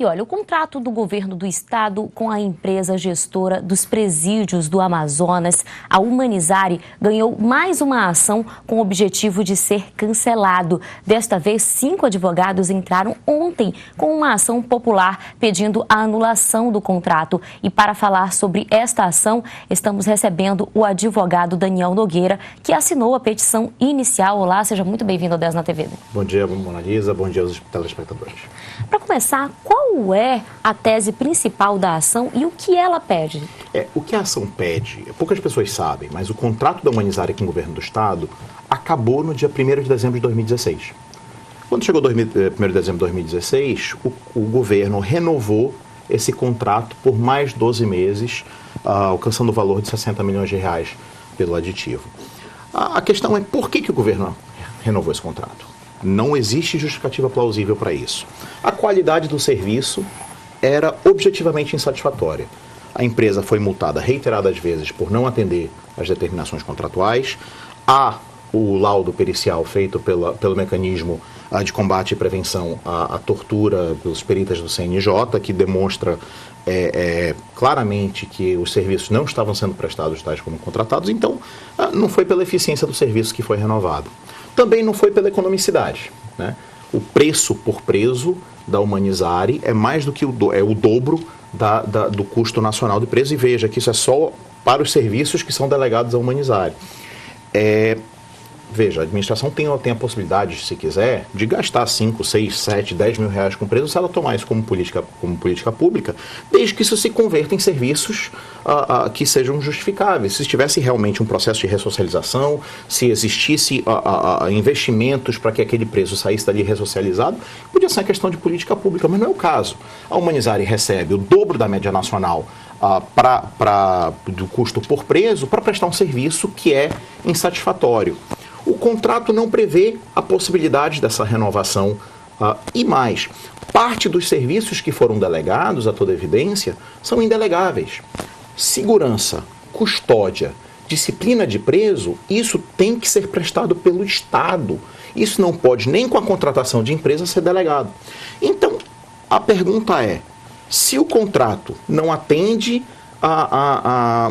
E olha, o contrato do governo do estado com a empresa gestora dos presídios do Amazonas, a Humanizare, ganhou mais uma ação com o objetivo de ser cancelado. Desta vez, 5 advogados entraram ontem com uma ação popular pedindo a anulação do contrato. E para falar sobre esta ação, estamos recebendo o advogado Daniel Nogueira, que assinou a petição inicial. Olá, seja muito bem-vindo ao 10 na TV. Bom dia, Mona Lisa. Bom dia aos telespectadores. Para começar, qual é a tese principal da ação e o que ela pede? O que a ação pede, poucas pessoas sabem, mas o contrato da Humanizare com o governo do estado acabou no dia 1º de dezembro de 2016. Quando chegou 1º de dezembro de 2016, o governo renovou esse contrato por mais 12 meses, alcançando o valor de 60 milhões de reais pelo aditivo. A questão é por que o governo renovou esse contrato? Não existe justificativa plausível para isso. A qualidade do serviço era objetivamente insatisfatória. A empresa foi multada reiteradas vezes por não atender às determinações contratuais. Há o laudo pericial feito pelo mecanismo de combate e prevenção à tortura pelos peritas do CNJ, que demonstra claramente que os serviços não estavam sendo prestados tais como contratados. Então, não foi pela eficiência do serviço que foi renovado. Também não foi pela economicidade, né? O preço por preso da Humanizare é mais do que o dobro do custo nacional de preso. E veja que isso é só para os serviços que são delegados à Humanizare. Veja, a administração tem a possibilidade, se quiser, de gastar 5, 6, 7, 10 mil reais com preso se ela tomar isso como política pública, desde que isso se converta em serviços que sejam justificáveis. Se tivesse realmente um processo de ressocialização, se existisse investimentos para que aquele preso saísse dali ressocializado, podia ser uma questão de política pública, mas não é o caso. A Humanizare recebe o dobro da média nacional do custo por preso para prestar um serviço que é insatisfatório. O contrato não prevê a possibilidade dessa renovação e mais, parte dos serviços que foram delegados, a toda evidência, são indelegáveis. Segurança, custódia, disciplina de preso, isso tem que ser prestado pelo Estado. Isso não pode, nem com a contratação de empresa, ser delegado. Então, a pergunta é, se o contrato não atende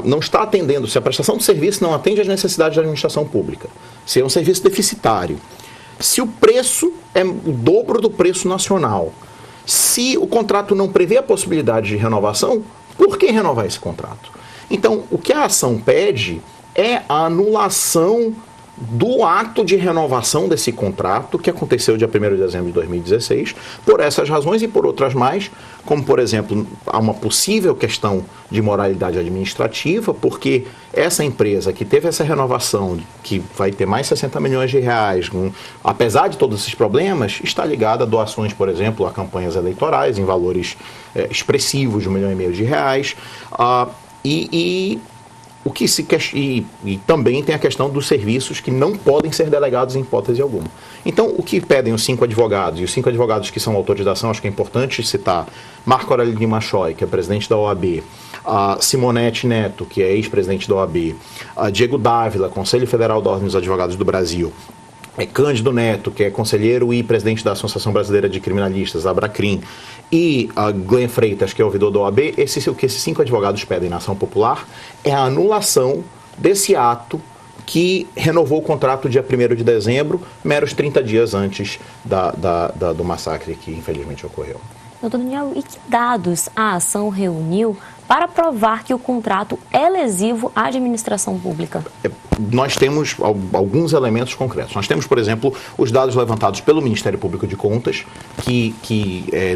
não está atendendo, se a prestação de serviço não atende às necessidades da administração pública, se é um serviço deficitário, se o preço é o dobro do preço nacional, se o contrato não prevê a possibilidade de renovação, por que renovar esse contrato? Então, o que a ação pede é a anulação do ato de renovação desse contrato, que aconteceu dia 1º de dezembro de 2016, por essas razões e por outras mais, como, por exemplo, há uma possível questão de moralidade administrativa, porque essa empresa que teve essa renovação, que vai ter mais 60 milhões de reais, apesar de todos esses problemas, está ligada a doações, por exemplo, a campanhas eleitorais, em valores expressivos de R$1,5 milhão de reais, o que e também tem a questão dos serviços que não podem ser delegados em hipótese alguma. Então, o que pedem os 5 advogados, e os 5 advogados que são autores da ação, acho que é importante citar Marco Aurélio Lima Choy, que é presidente da OAB, Simonete Neto, que é ex-presidente da OAB, Diego Dávila, Conselho Federal da Ordem dos Advogados do Brasil, Cândido Neto, que é conselheiro e presidente da Associação Brasileira de Criminalistas, Abracrim, e Glenn Freitas, que é ouvidor da OAB, o que esses 5 advogados pedem na ação popular é a anulação desse ato que renovou o contrato dia 1º de dezembro, meros 30 dias antes do massacre que infelizmente ocorreu. Doutor Daniel, e que dados a ação reuniu para provar que o contrato é lesivo à administração pública? Nós temos alguns elementos concretos. Nós temos, por exemplo, os dados levantados pelo Ministério Público de Contas, que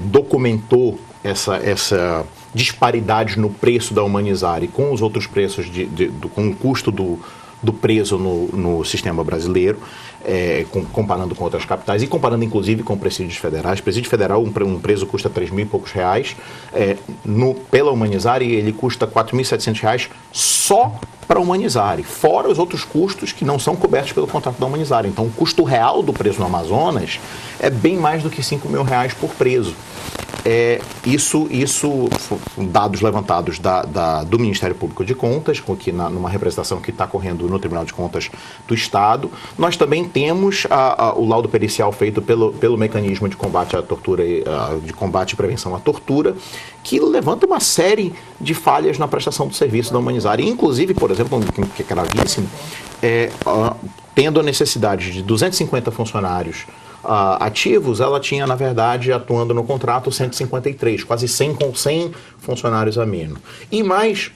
documentou essa disparidade no preço da Humanizare com os outros preços, com o custo do preso no sistema brasileiro, comparando com outras capitais e comparando inclusive com presídios federais. Presídio federal, um preso custa R$3.000 e poucos reais. Pela Humanizare, ele custa R$4.700 só para a Humanizare, fora os outros custos que não são cobertos pelo contrato da Humanizare. Então, o custo real do preso no Amazonas é bem mais do que R$5.000 por preso. Isso dados levantados do Ministério Público de Contas, numa representação que está correndo no Tribunal de Contas do Estado. Nós também temos o laudo pericial feito pelo mecanismo de combate à tortura, de combate e prevenção à tortura, que levanta uma série de falhas na prestação do serviço da Humanizari. Inclusive, por exemplo, que é gravíssimo, tendo a necessidade de 250 funcionários ativos, ela tinha, na verdade, atuando no contrato 153, quase 100 funcionários a menos. E mais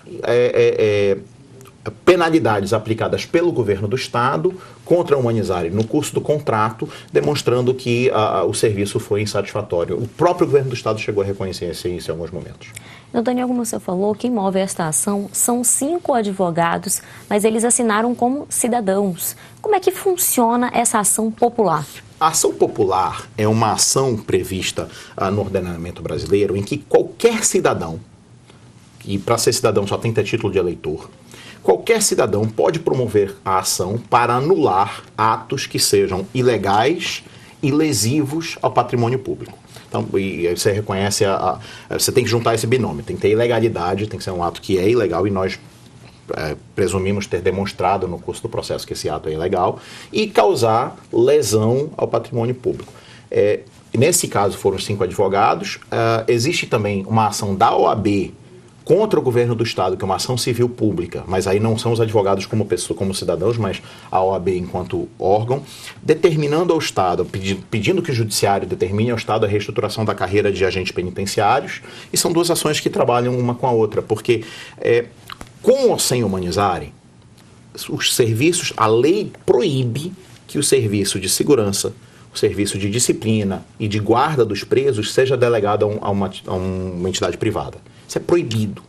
penalidades aplicadas pelo governo do Estado contra a Humanizari no curso do contrato, demonstrando que o serviço foi insatisfatório. O próprio governo do Estado chegou a reconhecer isso em alguns momentos. Daniel, como você falou, quem move esta ação são 5 advogados, mas eles assinaram como cidadãos. Como é que funciona essa ação popular? A ação popular é uma ação prevista no ordenamento brasileiro em que qualquer cidadão, e para ser cidadão só tem que ter título de eleitor, qualquer cidadão pode promover a ação para anular atos que sejam ilegais e lesivos ao patrimônio público. Então, e você reconhece, você tem que juntar esse binômio, tem que ter ilegalidade, tem que ser um ato que é ilegal e nós presumimos ter demonstrado no curso do processo que esse ato é ilegal, e causar lesão ao patrimônio público. Nesse caso foram 5 advogados. Existe também uma ação da OAB contra o governo do Estado, que é uma ação civil pública, mas aí não são os advogados como cidadãos, mas a OAB enquanto órgão, determinando ao Estado, pedindo que o Judiciário determine ao Estado a reestruturação da carreira de agentes penitenciários, e são 2 ações que trabalham uma com a outra, porque com ou sem Humanizari, os serviços, a lei proíbe que o serviço de segurança, o serviço de disciplina e de guarda dos presos seja delegado a uma entidade privada. Isso é proibido.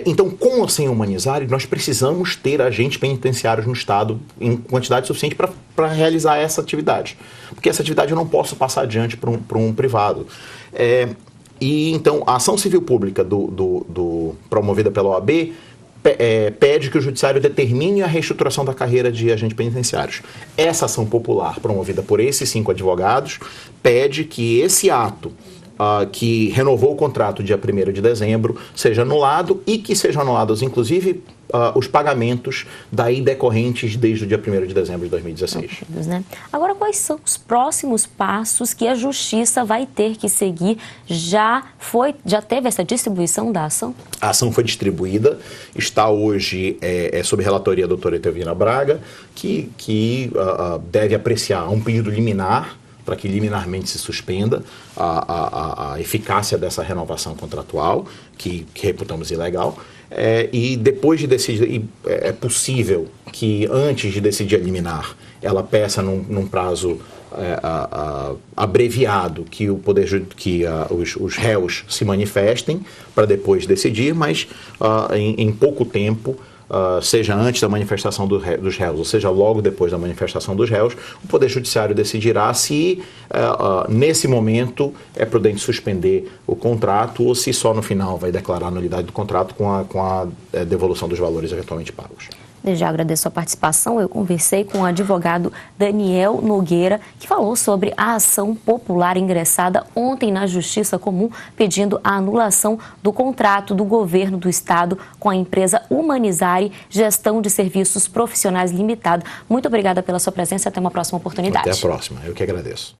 Então, com ou sem Humanizari, nós precisamos ter agentes penitenciários no Estado em quantidade suficiente para realizar essa atividade. Porque essa atividade eu não posso passar adiante para um privado. E então, a ação civil pública promovida pela OAB pede que o Judiciário determine a reestruturação da carreira de agentes penitenciários. Essa ação popular, promovida por esses 5 advogados, pede que esse ato que renovou o contrato dia 1º de dezembro seja anulado e que sejam anulados, inclusive, os pagamentos daí decorrentes desde o dia 1º de dezembro de 2016. Né? Agora, quais são os próximos passos que a Justiça vai ter que seguir? Já teve essa distribuição da ação? A ação foi distribuída, está hoje sob relatoria da doutora Etelvina Braga, que deve apreciar um pedido liminar para que liminarmente se suspenda a eficácia dessa renovação contratual, que reputamos ilegal. E depois de decidir, é possível que antes de decidir a liminar, ela peça num prazo abreviado que os réus se manifestem para depois decidir, mas em pouco tempo, seja antes da manifestação dos réus, ou seja, logo depois da manifestação dos réus, o Poder Judiciário decidirá se, nesse momento, é prudente suspender o contrato ou se só no final vai declarar a nulidade do contrato com a devolução dos valores eventualmente pagos. Desde já agradeço a participação. Eu conversei com o advogado Daniel Nogueira, que falou sobre a ação popular ingressada ontem na Justiça Comum, pedindo a anulação do contrato do governo do Estado com a empresa Humanizari Gestão de Serviços Profissionais Limitada. Muito obrigada pela sua presença e até uma próxima oportunidade. Até a próxima. Eu que agradeço.